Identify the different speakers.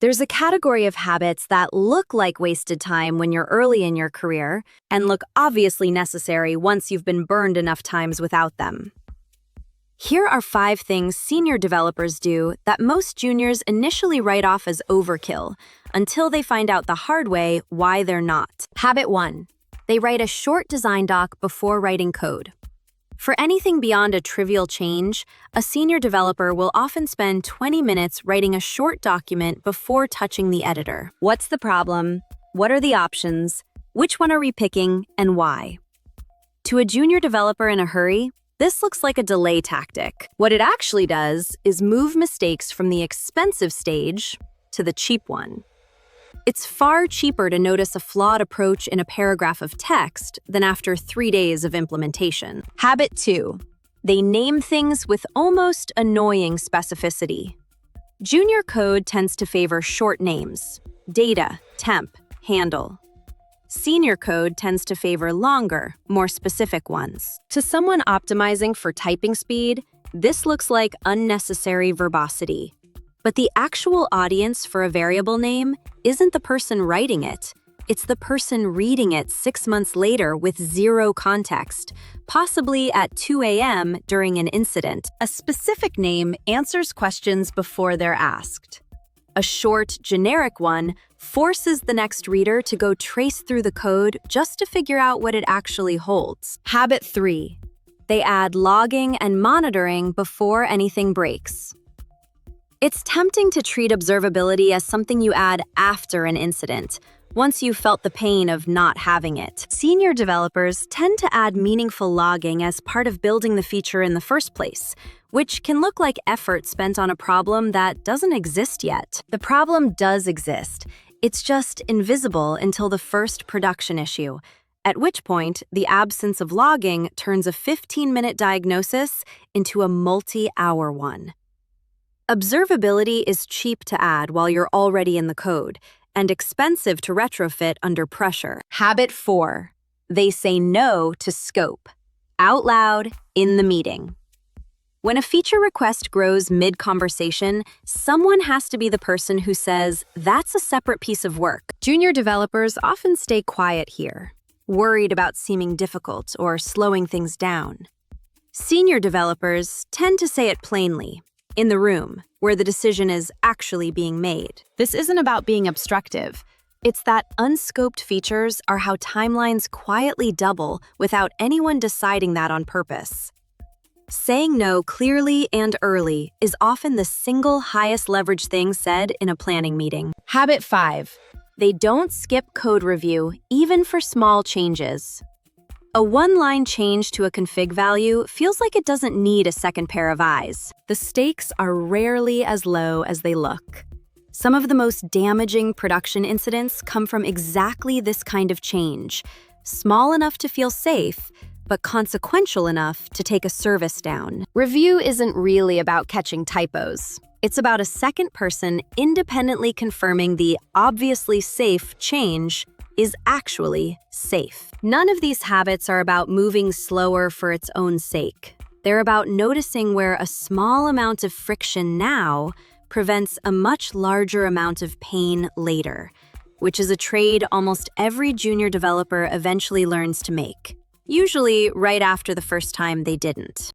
Speaker 1: There's a category of habits that look like wasted time when you're early in your career and look obviously necessary once you've been burned enough times without them. Here are 5 things senior developers do that most juniors initially write off as overkill until they find out the hard way why they're not. Habit 1. They write a short design doc before writing code. For anything beyond a trivial change, a senior developer will often spend 20 minutes writing a short document before touching the editor. What's the problem? What are the options? Which one are we picking, and why? To a junior developer in a hurry, this looks like a delay tactic. What it actually does is move mistakes from the expensive stage to the cheap one. It's far cheaper to notice a flawed approach in a paragraph of text than after 3 days of implementation. Habit 2. They name things with almost annoying specificity. Junior code tends to favor short names: data, temp, handle. Senior code tends to favor longer, more specific ones. To someone optimizing for typing speed, this looks like unnecessary verbosity. But the actual audience for a variable name isn't the person writing it. It's the person reading it 6 months later with zero context, possibly at 2 a.m. during an incident. A specific name answers questions before they're asked. A short, generic one forces the next reader to go trace through the code just to figure out what it actually holds. Habit 3. They add logging and monitoring before anything breaks. It's tempting to treat observability as something you add after an incident, once you've felt the pain of not having it. Senior developers tend to add meaningful logging as part of building the feature in the first place, which can look like effort spent on a problem that doesn't exist yet. The problem does exist. It's just invisible until the first production issue, at which point the absence of logging turns a 15-minute diagnosis into a multi-hour one. Observability is cheap to add while you're already in the code, and expensive to retrofit under pressure. Habit 4. They say no to scope. Out loud, in the meeting. When a feature request grows mid-conversation, someone has to be the person who says, "That's a separate piece of work." Junior developers often stay quiet here, worried about seeming difficult or slowing things down. Senior developers tend to say it plainly, in the room, where the decision is actually being made. This isn't about being obstructive. It's that unscoped features are how timelines quietly double without anyone deciding that on purpose. Saying no clearly and early is often the single highest leverage thing said in a planning meeting. Habit 5. They don't skip code review, even for small changes. A one-line change to a config value feels like it doesn't need a second pair of eyes. The stakes are rarely as low as they look. Some of the most damaging production incidents come from exactly this kind of change, small enough to feel safe, but consequential enough to take a service down. Review isn't really about catching typos. It's about a second person independently confirming the obviously safe change is actually safe. None of these habits are about moving slower for its own sake. They're about noticing where a small amount of friction now prevents a much larger amount of pain later, which is a trade almost every junior developer eventually learns to make, usually right after the first time they didn't.